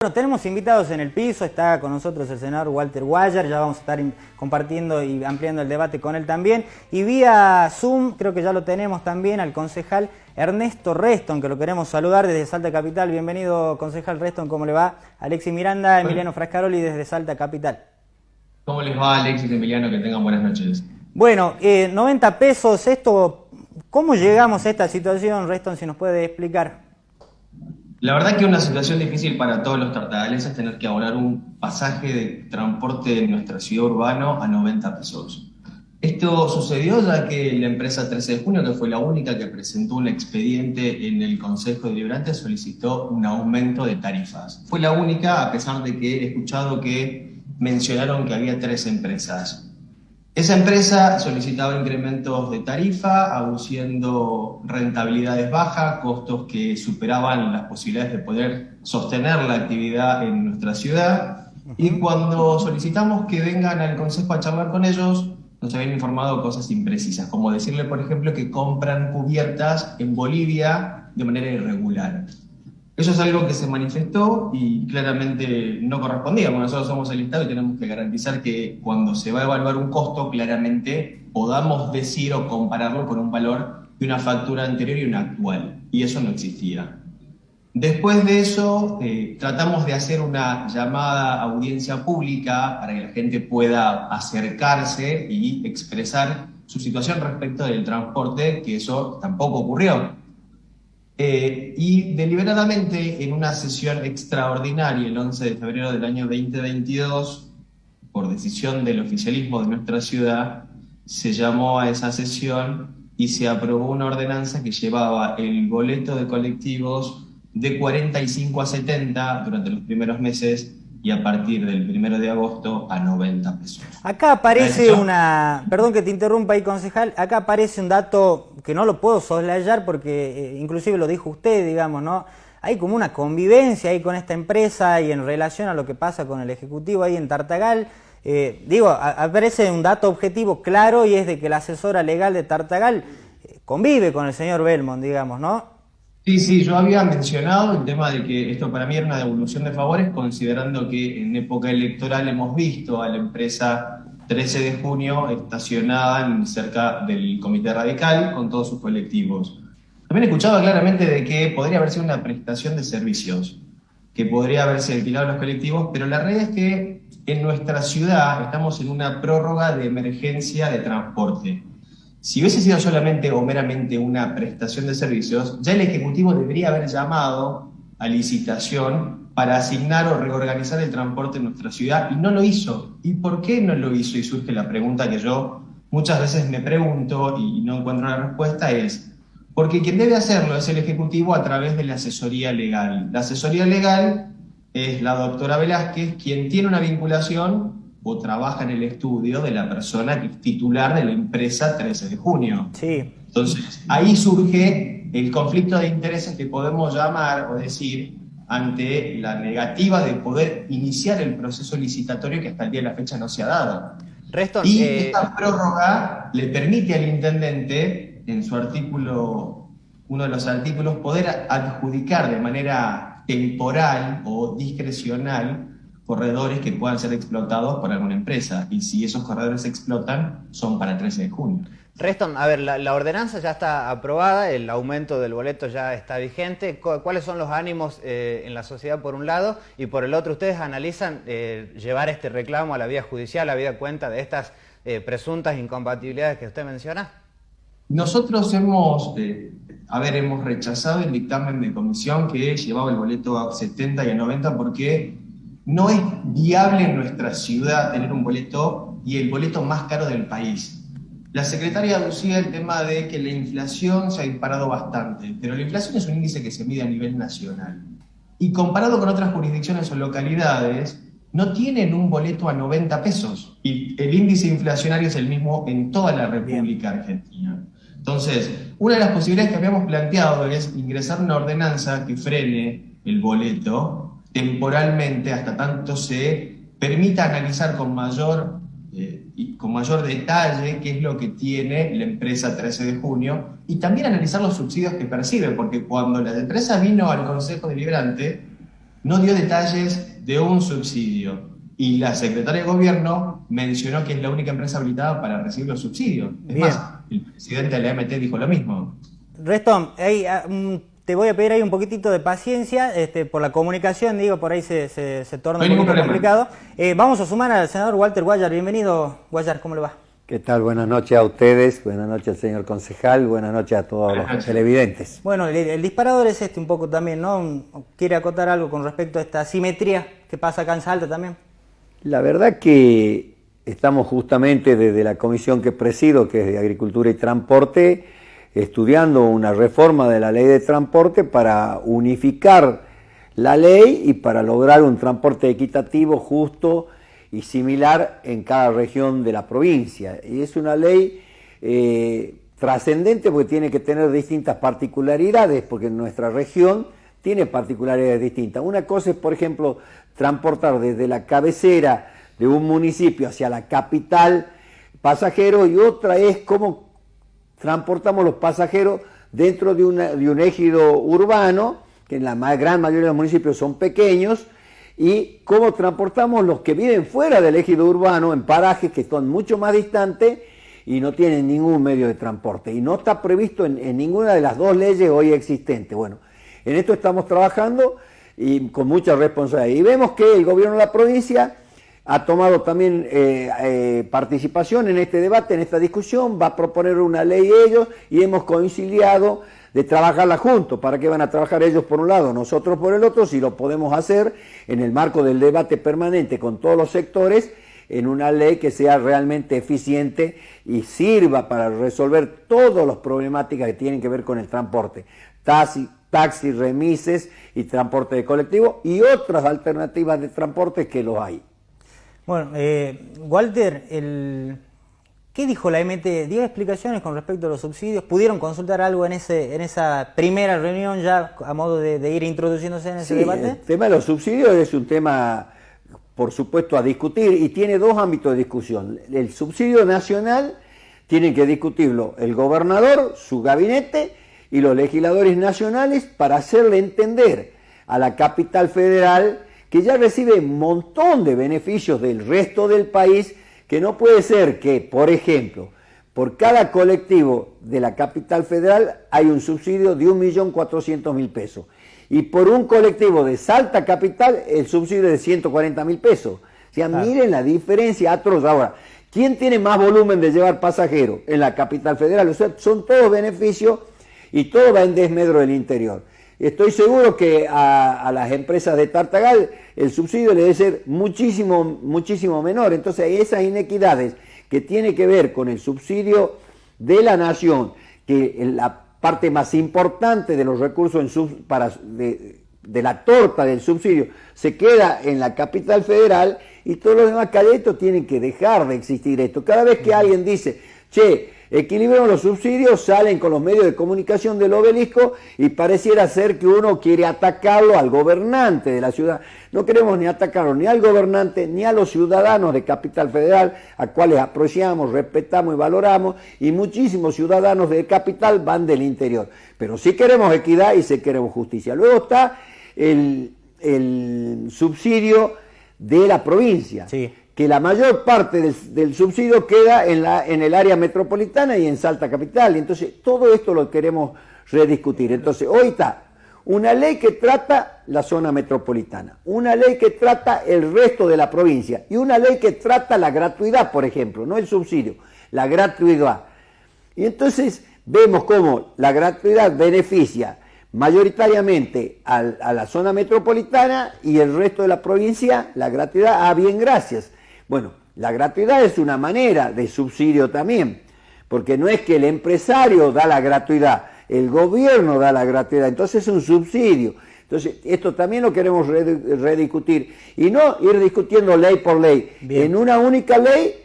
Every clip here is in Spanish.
Bueno, tenemos invitados en el piso, está con nosotros el senador Walter Guayar, ya vamos a estar compartiendo y ampliando el debate con él también. Y vía Zoom, creo que ya lo tenemos también, al concejal Ernesto Reston, que lo queremos saludar desde Salta Capital. Bienvenido, concejal Reston, ¿cómo le va? Alexis Miranda, Emiliano Frascaroli desde Salta Capital. ¿Cómo les va, Alexis y Emiliano? Que tengan buenas noches. Bueno, 90 pesos, esto, ¿cómo llegamos a esta situación, Reston, si nos puede explicar? La verdad que es una situación difícil para todos los tartagaleses tener que abonar un pasaje de transporte en nuestra ciudad urbana a 90 pesos. Esto sucedió ya que la empresa 13 de junio, que fue la única que presentó un expediente en el Consejo Deliberante, solicitó un aumento de tarifas. Fue la única, a pesar de que he escuchado que mencionaron que había 3 empresas. Esa empresa solicitaba incrementos de tarifa, aduciendo rentabilidades bajas, costos que superaban las posibilidades de poder sostener la actividad en nuestra ciudad. Y cuando solicitamos que vengan al Consejo a charlar con ellos, nos habían informado cosas imprecisas, como decirle, por ejemplo, que compran cubiertas en Bolivia de manera irregular. Eso es algo que se manifestó y claramente no correspondía, porque nosotros somos el Estado y tenemos que garantizar que cuando se va a evaluar un costo, claramente podamos decir o compararlo con un valor de una factura anterior y una actual. Y eso no existía. Después de eso, tratamos de hacer una llamada audiencia pública para que la gente pueda acercarse y expresar su situación respecto del transporte, que eso tampoco ocurrió. Y deliberadamente en una sesión extraordinaria el 11 de febrero del año 2022, por decisión del oficialismo de nuestra ciudad, se llamó a esa sesión y se aprobó una ordenanza que llevaba el boleto de colectivos de 45 a 70 durante los primeros meses y a partir del 1 de agosto a 90 pesos. Acá aparece perdón que te interrumpa ahí, concejal, acá aparece un dato que no lo puedo soslayar porque inclusive lo dijo usted, digamos, ¿no? Hay como una convivencia ahí con esta empresa y en relación a lo que pasa con el Ejecutivo ahí en Tartagal. Aparece un dato objetivo claro y es de que la asesora legal de Tartagal convive con el señor Belmont, digamos, ¿no? Sí, yo había mencionado el tema de que esto para mí era una devolución de favores, considerando que en época electoral hemos visto a la empresa 13 de junio estacionada cerca del Comité Radical con todos sus colectivos. También escuchaba claramente de que podría haber sido una prestación de servicios, que podría haberse alquilado los colectivos, pero la realidad es que en nuestra ciudad estamos en una prórroga de emergencia de transporte. Si hubiese sido solamente o meramente una prestación de servicios, ya el Ejecutivo debería haber llamado a licitación para asignar o reorganizar el transporte en nuestra ciudad y no lo hizo. ¿Y por qué no lo hizo? Y surge la pregunta que yo muchas veces me pregunto y no encuentro una respuesta, es porque quien debe hacerlo es el Ejecutivo a través de la asesoría legal. La asesoría legal es la doctora Velázquez, quien tiene una vinculación o trabaja en el estudio de la persona que es titular de la empresa 13 de junio. Sí. Entonces, ahí surge el conflicto de intereses que podemos llamar o decir ante la negativa de poder iniciar el proceso licitatorio que hasta el día de la fecha no se ha dado. Reston, Y esta prórroga le permite al intendente, en su artículo, uno de los artículos, poder adjudicar de manera temporal o discrecional corredores que puedan ser explotados por alguna empresa. Y si esos corredores se explotan, son para el 13 de junio. Reston, a ver, la ordenanza ya está aprobada, el aumento del boleto ya está vigente. ¿Cuáles son los ánimos en la sociedad por un lado? Y por el otro, ¿ustedes analizan llevar este reclamo a la vía judicial, habida cuenta de estas presuntas incompatibilidades que usted menciona? Nosotros hemos rechazado el dictamen de comisión que llevaba el boleto a 70 y a 90 porque no es viable en nuestra ciudad tener un boleto y el boleto más caro del país. La secretaria aducía el tema de que la inflación se ha disparado bastante, pero la inflación es un índice que se mide a nivel nacional. Y comparado con otras jurisdicciones o localidades, no tienen un boleto a 90 pesos. Y el índice inflacionario es el mismo en toda la República Argentina. Entonces, una de las posibilidades que habíamos planteado es ingresar una ordenanza que frene el boleto temporalmente hasta tanto se permita analizar con mayor detalle qué es lo que tiene la empresa 13 de junio y también analizar los subsidios que percibe, porque cuando la empresa vino al Consejo Deliberante, no dio detalles de un subsidio. Y la secretaria de Gobierno mencionó que es la única empresa habilitada para recibir los subsidios. Es Bien. más, el presidente de la AMT dijo lo mismo. Restom, te voy a pedir ahí un poquitito de paciencia por la comunicación, digo, por ahí se torna No hay un ningún poquito problema. complicado. Vamos a sumar al senador Walter Guayar. Bienvenido, Guayar, ¿cómo le va? ¿Qué tal? Buenas noches a ustedes, buenas noches al señor concejal, buenas noches a todos Buenas los noches. televidentes. Bueno, el disparador es un poco también, ¿no? ¿Quiere acotar algo con respecto a esta asimetría que pasa acá en Salta también? La verdad que estamos justamente desde la comisión que presido, que es de Agricultura y Transporte, estudiando una reforma de la ley de transporte para unificar la ley y para lograr un transporte equitativo, justo y similar en cada región de la provincia. Y es una ley trascendente porque tiene que tener distintas particularidades, porque nuestra región tiene particularidades distintas. Una cosa es, por ejemplo, transportar desde la cabecera de un municipio hacia la capital pasajeros, y otra es cómo transportamos los pasajeros dentro de un ejido urbano, que en la gran mayoría de los municipios son pequeños, y cómo transportamos los que viven fuera del ejido urbano, en parajes que están mucho más distantes y no tienen ningún medio de transporte. Y no está previsto en ninguna de las dos leyes hoy existentes. Bueno, en esto estamos trabajando y con mucha responsabilidad. Y vemos que el gobierno de la provincia ha tomado también participación en este debate, en esta discusión, va a proponer una ley ellos y hemos conciliado de trabajarla juntos. ¿Para qué van a trabajar ellos por un lado, nosotros por el otro? Si lo podemos hacer en el marco del debate permanente con todos los sectores, en una ley que sea realmente eficiente y sirva para resolver todas las problemáticas que tienen que ver con el transporte. Taxi, remises y transporte de colectivo y otras alternativas de transporte que los hay. Bueno, Walter, ¿qué dijo la MT? ¿Dio explicaciones con respecto a los subsidios? ¿Pudieron consultar algo en esa primera reunión ya a modo de ir introduciéndose en ese debate? El tema de los subsidios es un tema, por supuesto, a discutir y tiene dos ámbitos de discusión. El subsidio nacional tienen que discutirlo el gobernador, su gabinete y los legisladores nacionales para hacerle entender a la capital federal que ya recibe un montón de beneficios del resto del país, que no puede ser que, por ejemplo, por cada colectivo de la capital federal hay un subsidio de 1.400.000 pesos. Y por un colectivo de Salta Capital, el subsidio es de 140.000 pesos. O sea, claro, miren la diferencia atroz. Ahora, ¿quién tiene más volumen de llevar pasajeros? En la capital federal. O sea, son todos beneficios y todo va en desmedro del interior. Estoy seguro que a las empresas de Tartagal el subsidio le debe ser muchísimo menor. Entonces, esas inequidades que tienen que ver con el subsidio de la nación, que la parte más importante de los recursos de la torta del subsidio se queda en la capital federal, y todos los demás calletos tienen que dejar de existir esto. Cada vez que alguien dice, che, equilibremos los subsidios, salen con los medios de comunicación del obelisco y pareciera ser que uno quiere atacarlo al gobernante de la ciudad. No queremos ni atacarlo ni al gobernante ni a los ciudadanos de Capital Federal, a cuales apreciamos, respetamos y valoramos, y muchísimos ciudadanos de Capital van del interior. Pero sí queremos equidad y sí queremos justicia. Luego está el subsidio de la provincia. Sí. Que la mayor parte del subsidio queda en el área metropolitana y en Salta Capital. Y entonces todo esto lo queremos rediscutir. Entonces hoy está una ley que trata la zona metropolitana, una ley que trata el resto de la provincia y una ley que trata la gratuidad, por ejemplo, no el subsidio, la gratuidad. Y entonces vemos cómo la gratuidad beneficia mayoritariamente a la zona metropolitana y el resto de la provincia, la gratuidad, bien, gracias. Bueno, la gratuidad es una manera de subsidio también, porque no es que el empresario da la gratuidad, el gobierno da la gratuidad, entonces es un subsidio. Entonces, esto también lo queremos rediscutir y no ir discutiendo ley por ley. Bien. En una única ley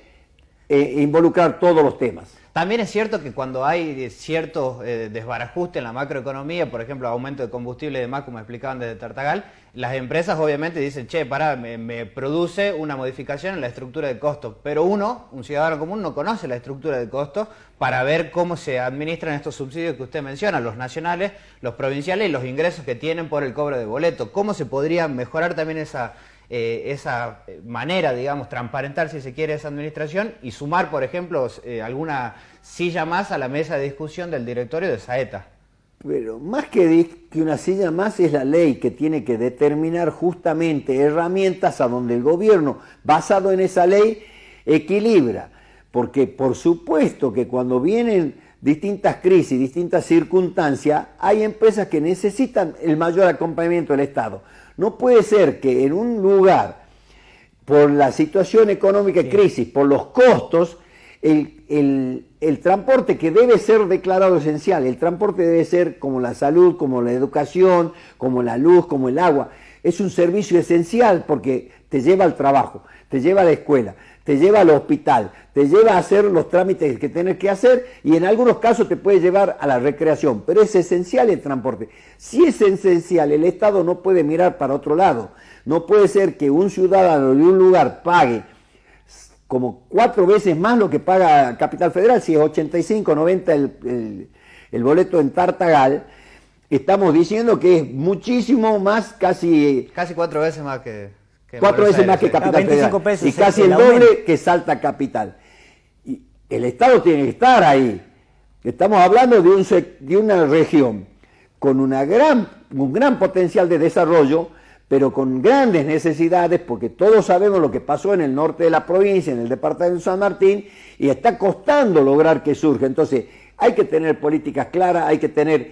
involucrar todos los temas. También es cierto que cuando hay ciertos desbarajustes en la macroeconomía, por ejemplo, aumento de combustible y demás, como explicaban desde Tartagal, las empresas obviamente dicen, che, pará, me produce una modificación en la estructura de costos. Pero uno, un ciudadano común, no conoce la estructura de costos para ver cómo se administran estos subsidios que usted menciona, los nacionales, los provinciales y los ingresos que tienen por el cobro de boleto. ¿Cómo se podría mejorar también esa manera, digamos, transparentar, si se quiere, esa administración y sumar, por ejemplo, alguna silla más a la mesa de discusión del directorio de Saeta? Pero más que una silla más es la ley que tiene que determinar justamente herramientas a donde el gobierno, basado en esa ley, equilibra. Porque por supuesto que cuando vienen distintas crisis, distintas circunstancias, hay empresas que necesitan el mayor acompañamiento del Estado. No puede ser que en un lugar, por la situación económica y crisis, por los costos, el transporte, que debe ser declarado esencial, el transporte debe ser como la salud, como la educación, como la luz, como el agua, es un servicio esencial porque te lleva al trabajo, te lleva a la escuela, te lleva al hospital, te lleva a hacer los trámites que tienes que hacer y en algunos casos te puede llevar a la recreación, pero es esencial el transporte. Si es esencial, el Estado no puede mirar para otro lado. No puede ser que un ciudadano de un lugar pague como 4 veces más lo que paga Capital Federal, si es 85, 90 el boleto en Tartagal. Estamos diciendo que es muchísimo más, casi 4 veces más que 4 veces más que Capital Federal pesos y casi el doble que Salta Capital. Y el Estado tiene que estar ahí. Estamos hablando de una región con un gran potencial de desarrollo, pero con grandes necesidades, porque todos sabemos lo que pasó en el norte de la provincia, en el departamento de San Martín, y está costando lograr que surja. Entonces, hay que tener políticas claras, hay que tener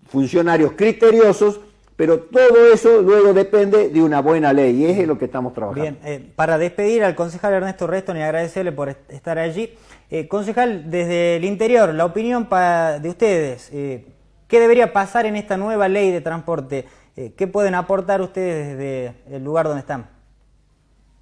funcionarios criteriosos, pero todo eso luego depende de una buena ley, y es en lo que estamos trabajando. Bien, para despedir al concejal Ernesto Reston y agradecerle por estar allí, concejal, desde el interior, la opinión de ustedes, ¿qué debería pasar en esta nueva ley de transporte? ¿Qué pueden aportar ustedes desde el lugar donde están?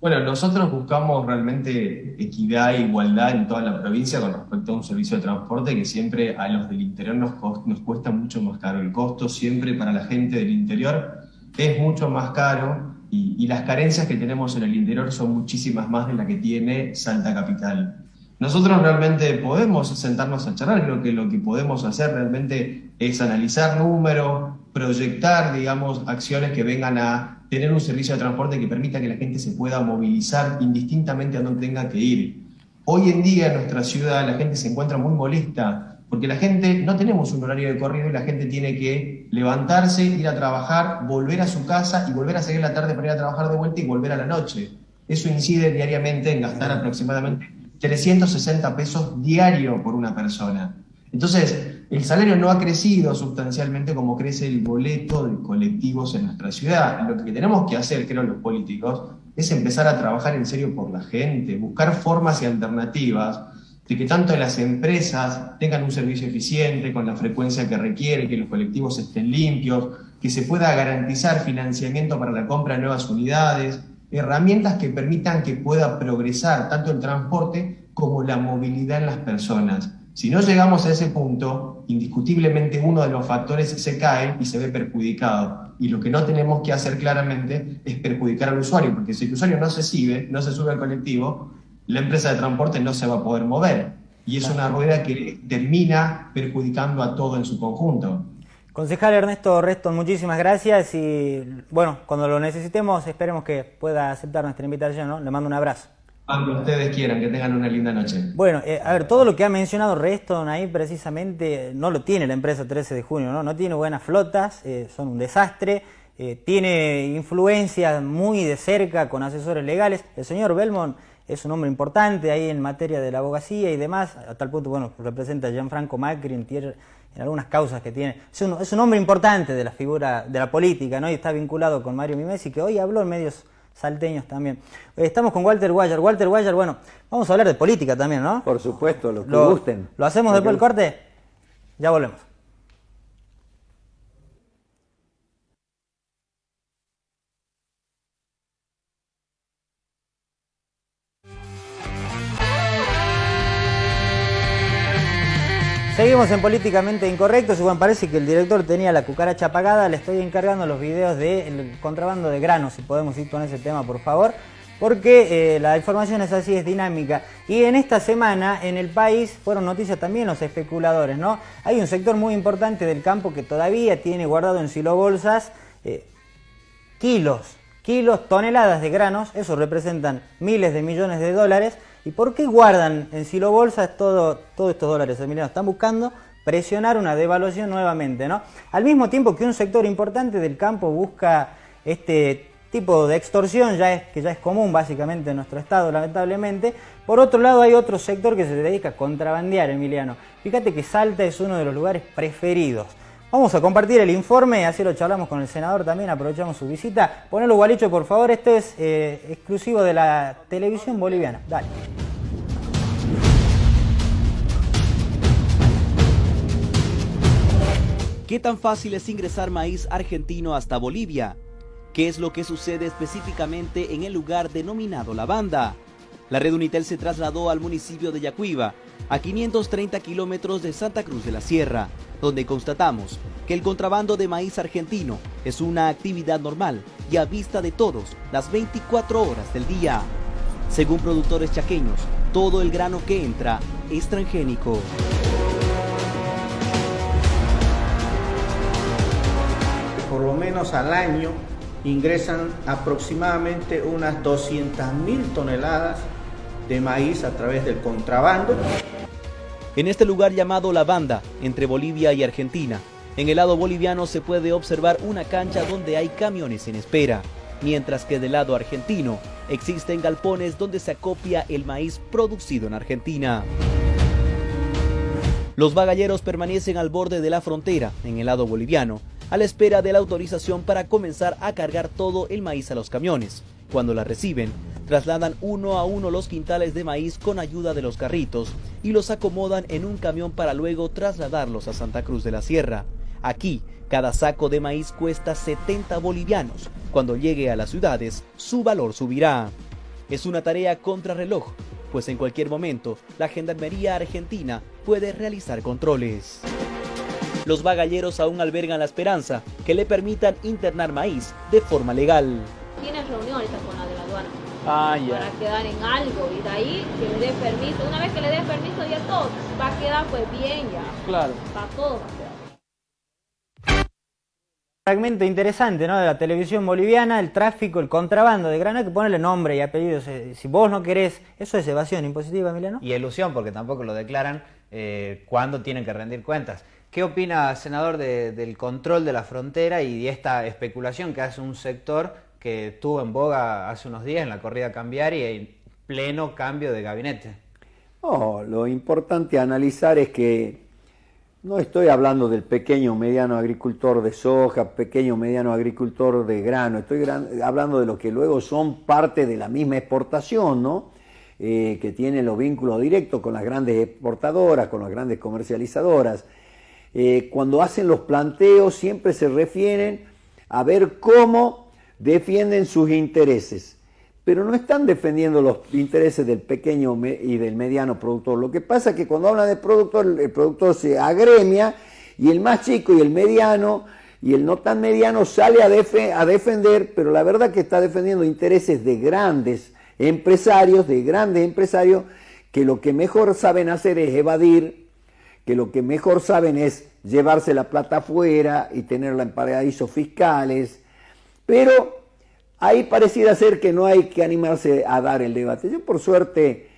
Bueno, nosotros buscamos realmente equidad e igualdad en toda la provincia con respecto a un servicio de transporte que siempre a los del interior nos cuesta mucho más caro. El costo siempre para la gente del interior es mucho más caro y las carencias que tenemos en el interior son muchísimas más de las que tiene Salta Capital. Nosotros realmente podemos sentarnos a charlar, creo que lo que podemos hacer realmente es analizar números, proyectar, digamos, acciones que vengan a tener un servicio de transporte que permita que la gente se pueda movilizar indistintamente a donde tenga que ir. Hoy en día en nuestra ciudad la gente se encuentra muy molesta porque la gente, no tenemos un horario de corrido y la gente tiene que levantarse, ir a trabajar, volver a su casa y volver a seguir la tarde para ir a trabajar de vuelta y volver a la noche. Eso incide diariamente en gastar aproximadamente 360 pesos diario por una persona. Entonces, el salario no ha crecido sustancialmente como crece el boleto de colectivos en nuestra ciudad. Lo que tenemos que hacer, creo, los políticos, es empezar a trabajar en serio por la gente, buscar formas y alternativas de que tanto las empresas tengan un servicio eficiente, con la frecuencia que requiere, que los colectivos estén limpios, que se pueda garantizar financiamiento para la compra de nuevas unidades, herramientas que permitan que pueda progresar tanto el transporte como la movilidad en las personas. Si no llegamos a ese punto, indiscutiblemente uno de los factores se cae y se ve perjudicado. Y lo que no tenemos que hacer claramente es perjudicar al usuario, porque si el usuario no se sube al colectivo, la empresa de transporte no se va a poder mover. Y es una rueda que termina perjudicando a todo en su conjunto. Concejal Ernesto Reston, muchísimas gracias y bueno, cuando lo necesitemos esperemos que pueda aceptar nuestra invitación, ¿no? Le mando un abrazo. Cuando ustedes quieran, que tengan una linda noche. Bueno, a ver, todo lo que ha mencionado Reston ahí precisamente no lo tiene la empresa 13 de junio, ¿no? No tiene buenas flotas, son un desastre, tiene influencias muy de cerca con asesores legales. El señor Belmont es un hombre importante ahí en materia de la abogacía y demás, a tal punto, bueno, representa a Gianfranco Macri en algunas causas que tiene. Es un hombre importante de la figura de la política, ¿no? Y está vinculado con Mario Mimesi, que hoy habló en medios salteños también. Estamos con Walter Guayar. Walter Guayar, bueno, vamos a hablar de política también, ¿no? Por supuesto, lo que gusten. ¿Lo hacemos después del corte? Ya volvemos. Seguimos en Políticamente Incorrectos. Y bueno, parece que el director tenía la cucaracha apagada. Le estoy encargando los videos del contrabando de granos, si podemos ir con ese tema, por favor. Porque la información es así, es dinámica. Y en esta semana en el país fueron noticias también los especuladores, ¿no? Hay un sector muy importante del campo que todavía tiene guardado en silobolsas kilos, toneladas de granos. Eso representan miles de millones de dólares. ¿Y por qué guardan en silobolsas todos estos dólares, Emiliano? Están buscando presionar una devaluación nuevamente, ¿no? Al mismo tiempo que un sector importante del campo busca este tipo de extorsión, que ya es común básicamente en nuestro estado, lamentablemente. Por otro lado, hay otro sector que se dedica a contrabandear, Emiliano. Fíjate que Salta es uno de los lugares preferidos. Vamos a compartir el informe, así lo charlamos con el senador también, aprovechamos su visita. Ponelo, Gualicho, por favor, esto es exclusivo de la televisión boliviana. Dale. ¿Qué tan fácil es ingresar maíz argentino hasta Bolivia? ¿Qué es lo que sucede específicamente en el lugar denominado La Banda? La red Unitel se trasladó al municipio de Yacuiba, a 530 kilómetros de Santa Cruz de la Sierra, donde constatamos que el contrabando de maíz argentino es una actividad normal y a vista de todos las 24 horas del día. Según productores chaqueños, todo el grano que entra es transgénico. Por lo menos al año ingresan aproximadamente unas 200.000 toneladas de maíz a través del contrabando. En este lugar llamado La Banda, entre Bolivia y Argentina, en el lado boliviano se puede observar una cancha donde hay camiones en espera, mientras que del lado argentino existen galpones donde se acopia el maíz producido en Argentina. Los bagalleros permanecen al borde de la frontera, en el lado boliviano, a la espera de la autorización para comenzar a cargar todo el maíz a los camiones. Cuando la reciben, trasladan uno a uno los quintales de maíz con ayuda de los carritos y los acomodan en un camión para luego trasladarlos a Santa Cruz de la Sierra. Aquí, cada saco de maíz cuesta 70 bolivianos. Cuando llegue a las ciudades, su valor subirá. Es una tarea contrarreloj, pues en cualquier momento la Gendarmería Argentina puede realizar controles. Los bagalleros aún albergan la esperanza que le permitan internar maíz de forma legal. Tienen reunión ahorita con la de la aduana ya. para quedar en algo y de ahí que le dé permiso. Una vez que le dé permiso ya todo va a quedar pues bien ya. Claro. Para todo va a quedar. Fragmento interesante, ¿no? De la televisión boliviana, el tráfico, el contrabando de grano, hay que ponerle nombre y apellidos. Si vos no querés, eso es evasión impositiva, Emiliano. Y elusión, porque tampoco lo declaran cuándo tienen que rendir cuentas. ¿Qué opina, senador, del control de la frontera y de esta especulación que hace un sector que estuvo en boga hace unos días en la corrida cambiaria y en pleno cambio de gabinete? No, lo importante a analizar es que no estoy hablando del pequeño o mediano agricultor de soja, pequeño o mediano agricultor de grano, estoy hablando de los que luego son parte de la misma exportación, ¿no? Que tienen los vínculos directos con las grandes exportadoras, con las grandes comercializadoras. Cuando hacen los planteos siempre se refieren a ver cómo defienden sus intereses, pero no están defendiendo los intereses del pequeño y del mediano productor. Lo que pasa es que cuando hablan de productor, el productor se agremia y el más chico y el mediano y el no tan mediano sale a defender, pero la verdad que está defendiendo intereses de grandes empresarios, que lo que mejor saben hacer es evadir, que lo que mejor saben es llevarse la plata afuera y tenerla en paraísos fiscales, pero ahí pareciera ser que no hay que animarse a dar el debate. Yo por suerte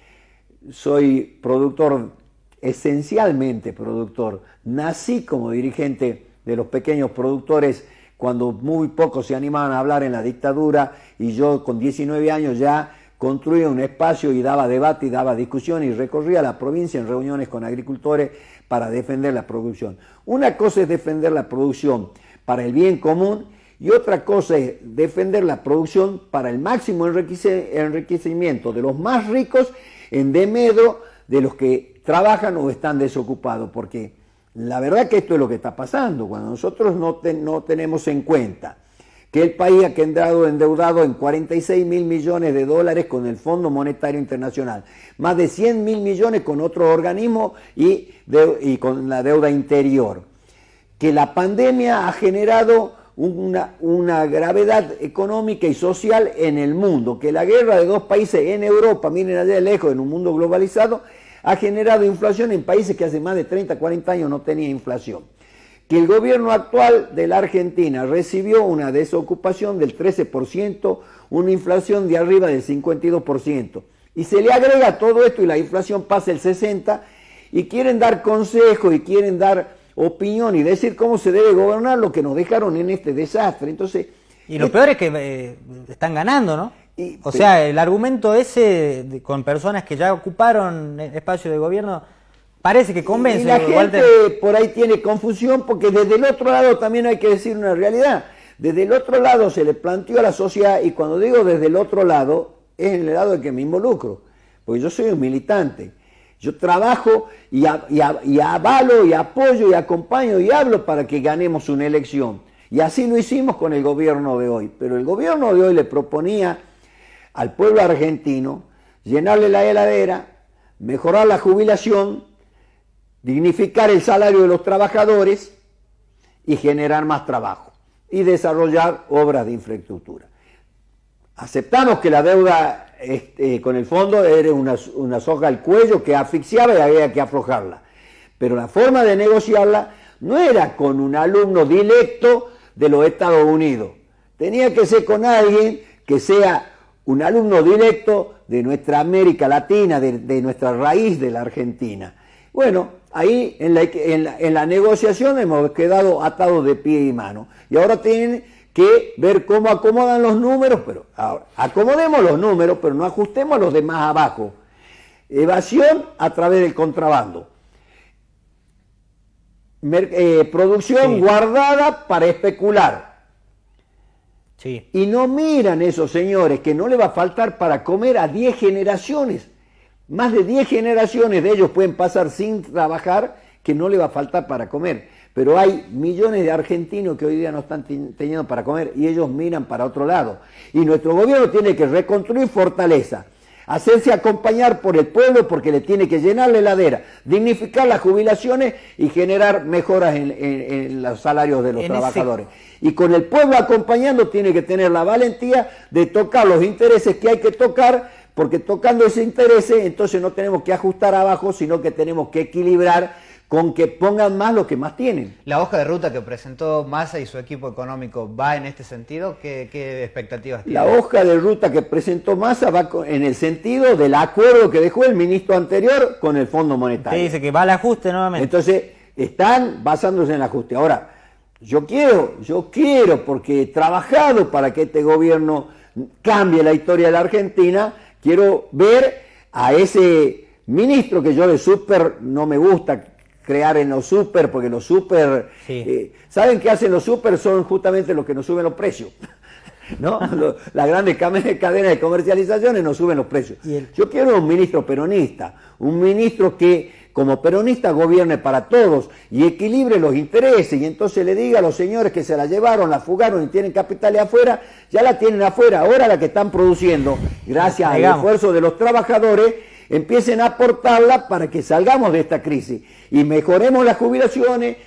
soy productor, esencialmente productor, nací como dirigente de los pequeños productores cuando muy pocos se animaban a hablar en la dictadura y yo con 19 años ya construía un espacio y daba debate y daba discusión y recorría la provincia en reuniones con agricultores para defender la producción. Una cosa es defender la producción para el bien común y otra cosa es defender la producción para el máximo enriquecimiento de los más ricos en desmedro de los que trabajan o están desocupados, porque la verdad que esto es lo que está pasando. Cuando nosotros no tenemos en cuenta que el país ha quedado endeudado en 46.000 millones de dólares con el Fondo Monetario Internacional, más de 100.000 millones con otros organismos y con la deuda interior. Que la pandemia ha generado una gravedad económica y social en el mundo, que la guerra de dos países en Europa, miren allá de lejos, en un mundo globalizado, ha generado inflación en países que hace más de 30, 40 años no tenía inflación. Que el gobierno actual de la Argentina recibió una desocupación del 13%, una inflación de arriba del 52%. Y se le agrega a todo esto y la inflación pasa el 60%, y quieren dar consejos y quieren dar opinión y decir cómo se debe gobernar lo que nos dejaron en este desastre. Entonces, y lo peor es que están ganando, ¿no? O sea, el argumento ese con personas que ya ocuparon espacio de gobierno parece que convence. Y la gente Walter, por ahí tiene confusión porque desde el otro lado también hay que decir una realidad. Desde el otro lado se le planteó a la sociedad, y cuando digo desde el otro lado, es en el lado de que me involucro, porque yo soy un militante. Yo trabajo y avalo y apoyo y acompaño y hablo para que ganemos una elección. Y así lo hicimos con el gobierno de hoy. Pero el gobierno de hoy le proponía al pueblo argentino llenarle la heladera, mejorar la jubilación, dignificar el salario de los trabajadores y generar más trabajo y desarrollar obras de infraestructura. Aceptamos que la deuda con el fondo era una soga al cuello que asfixiaba y había que aflojarla. Pero la forma de negociarla no era con un alumno directo de los Estados Unidos. Tenía que ser con alguien que sea un alumno directo de nuestra América Latina, de nuestra raíz de la Argentina. Bueno, ahí en la negociación hemos quedado atados de pie y mano. Y ahora tienen que ver cómo acomodan los números, pero ahora, acomodemos los números, pero no ajustemos a los demás abajo. Evasión a través del contrabando. Producción guardada para especular. sí. Y no miran esos señores que no le va a faltar para comer a 10 generaciones. Más de 10 generaciones de ellos pueden pasar sin trabajar, que no le va a faltar para comer. Pero hay millones de argentinos que hoy día no están teniendo para comer y ellos miran para otro lado. Y nuestro gobierno tiene que reconstruir fortaleza, hacerse acompañar por el pueblo porque le tiene que llenar la heladera, dignificar las jubilaciones y generar mejoras en los salarios de los trabajadores. Y con el pueblo acompañando tiene que tener la valentía de tocar los intereses que hay que tocar, porque tocando esos intereses entonces no tenemos que ajustar abajo, sino que tenemos que equilibrar con que pongan más lo que más tienen. ¿La hoja de ruta que presentó Massa y su equipo económico va en este sentido? ¿Qué expectativas tiene? La hoja de ruta que presentó Massa va en el sentido del acuerdo que dejó el ministro anterior con el Fondo Monetario. Usted dice que va al ajuste nuevamente. Entonces, están basándose en el ajuste. Ahora, yo quiero, porque he trabajado para que este gobierno cambie la historia de la Argentina, quiero ver a ese ministro que yo de súper no me gusta crear en los súper, porque los súper, ¿saben qué hacen los súper? Son justamente los que nos suben los precios, ¿no? Las grandes cadenas de comercializaciones nos suben los precios. Yo quiero un ministro peronista, un ministro que como peronista gobierne para todos y equilibre los intereses, y entonces le diga a los señores que se la llevaron, la fugaron y tienen capitales afuera, ya la tienen afuera, ahora la que están produciendo, gracias al esfuerzo de los trabajadores, empiecen a aportarla para que salgamos de esta crisis y mejoremos las jubilaciones,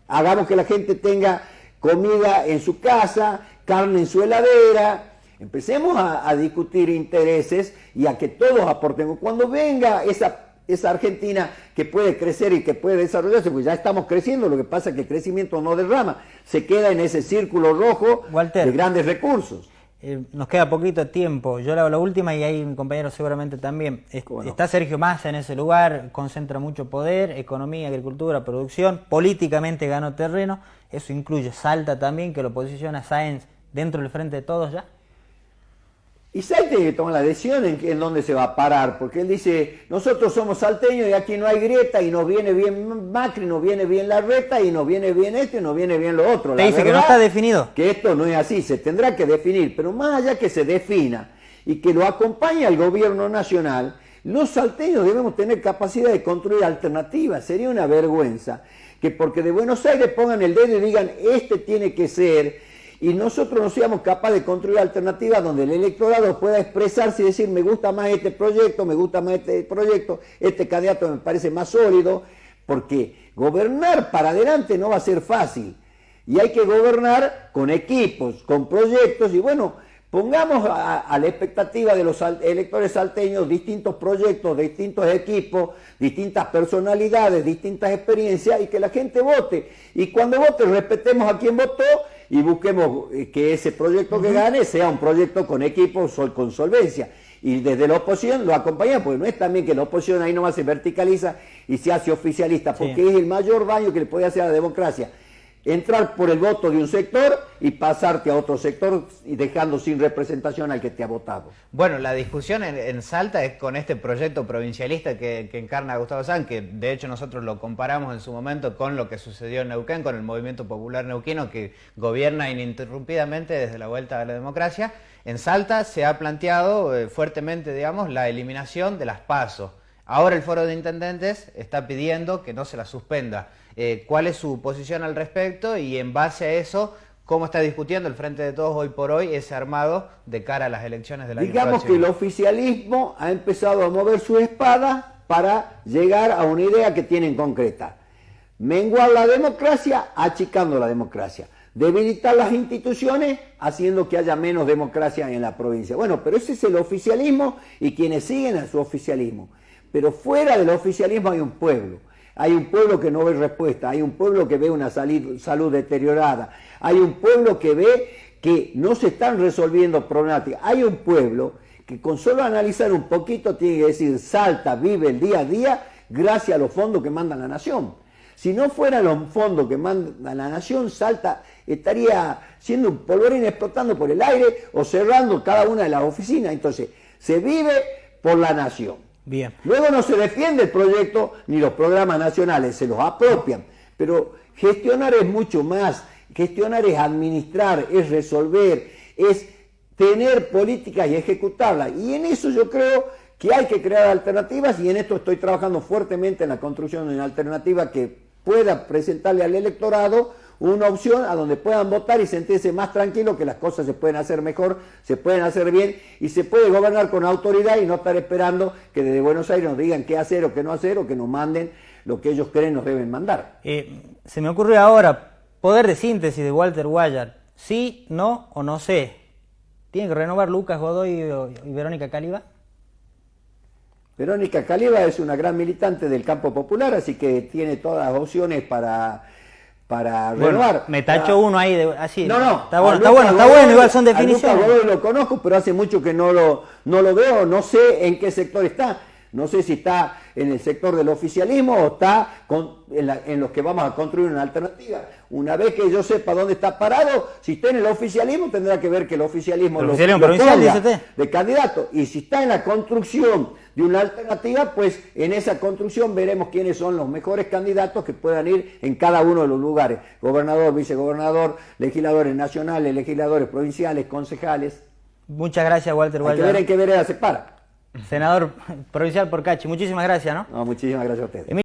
hagamos que la gente tenga comida en su casa, carne en su heladera, empecemos a discutir intereses y a que todos aportemos. Cuando venga esa Argentina que puede crecer y que puede desarrollarse, pues ya estamos creciendo, lo que pasa es que el crecimiento no derrama, se queda en ese círculo rojo, Walter, de grandes recursos. Nos queda poquito tiempo, yo le hago la última y ahí mi compañero seguramente también. Está Sergio Massa en ese lugar, concentra mucho poder, economía, agricultura, producción, políticamente ganó terreno, eso incluye Salta también, que lo posiciona Sáenz dentro del frente de todos ya. Y Sáenz tiene que tomar la decisión en dónde se va a parar, porque él dice, nosotros somos salteños y aquí no hay grieta y nos viene bien Macri, nos viene bien Larreta y nos viene bien esto y nos viene bien lo otro. Te dice que no está definido. Que esto no es así, se tendrá que definir, pero más allá que se defina y que lo acompañe al gobierno nacional, los salteños debemos tener capacidad de construir alternativas. Sería una vergüenza que porque de Buenos Aires pongan el dedo y digan, este tiene que ser, y nosotros no seamos capaces de construir alternativas donde el electorado pueda expresarse y decir, me gusta más este proyecto, me gusta más este proyecto, este candidato me parece más sólido, porque gobernar para adelante no va a ser fácil. Y hay que gobernar con equipos, con proyectos, y bueno, pongamos a la expectativa de los electores salteños distintos proyectos, distintos equipos, distintas personalidades, distintas experiencias, y que la gente vote. Y cuando vote, respetemos a quien votó y busquemos que ese proyecto que gane sea un proyecto con equipos, con solvencia. Y desde la oposición lo acompañamos, porque no es también que la oposición ahí nomás se verticaliza y se hace oficialista, porque es el mayor daño que le puede hacer a la democracia. Entrar por el voto de un sector y pasarte a otro sector y dejando sin representación al que te ha votado. Bueno, la discusión en Salta es con este proyecto provincialista que encarna Gustavo Sanz, que de hecho nosotros lo comparamos en su momento con lo que sucedió en Neuquén, con el movimiento popular neuquino que gobierna ininterrumpidamente desde la vuelta a la democracia. En Salta se ha planteado fuertemente, digamos, la eliminación de las PASO. Ahora el Foro de Intendentes está pidiendo que no se la suspenda. ¿Cuál es su posición al respecto? Y en base a eso, ¿cómo está discutiendo el Frente de Todos hoy por hoy ese armado de cara a las elecciones del año próximo? Digamos que el oficialismo ha empezado a mover su espada para llegar a una idea que tienen concreta. Menguar la democracia, achicando la democracia. Debilitar las instituciones, haciendo que haya menos democracia en la provincia. Bueno, pero ese es el oficialismo y quienes siguen a su oficialismo. Pero fuera del oficialismo hay un pueblo. Hay un pueblo que no ve respuesta, hay un pueblo que ve una salud deteriorada, hay un pueblo que ve que no se están resolviendo problemáticas, hay un pueblo que con solo analizar un poquito tiene que decir, Salta vive el día a día gracias a los fondos que manda la nación. Si no fueran los fondos que manda la nación, Salta estaría siendo un polvorín explotando por el aire o cerrando cada una de las oficinas. Entonces, se vive por la nación. Bien. Luego no se defiende el proyecto ni los programas nacionales, se los apropian. Pero gestionar es mucho más. Gestionar es administrar, es resolver, es tener políticas y ejecutarlas. Y en eso yo creo que hay que crear alternativas y en esto estoy trabajando fuertemente en la construcción de una alternativa que pueda presentarle al electorado una opción a donde puedan votar y sentirse más tranquilos que las cosas se pueden hacer mejor, se pueden hacer bien y se puede gobernar con autoridad y no estar esperando que desde Buenos Aires nos digan qué hacer o qué no hacer o que nos manden lo que ellos creen nos deben mandar. Se me ocurre ahora, poder de síntesis de Walter Guayar, sí, no o no sé. ¿Tiene que renovar Lucas Godoy y Verónica Caliba? Verónica Caliba es una gran militante del campo popular, así que tiene todas las opciones para renovar. Me tacho uno ahí, así. No, está bueno, igual son definiciones. A Lucas Godoy lo conozco, pero hace mucho que no lo veo, no sé en qué sector está. No sé si está en el sector del oficialismo o está en los que vamos a construir una alternativa. Una vez que yo sepa dónde está parado, si está en el oficialismo tendrá que ver que el oficialismo lo provincial, dice usted, de candidato. Y si está en la construcción de una alternativa, pues en esa construcción veremos quiénes son los mejores candidatos que puedan ir en cada uno de los lugares. Gobernador, vicegobernador, legisladores nacionales, legisladores provinciales, concejales. Muchas gracias, Walter Guayar. Hay que ver en qué vereda se para. Senador provincial por Cachi, muchísimas gracias, ¿no? No, muchísimas gracias a ustedes.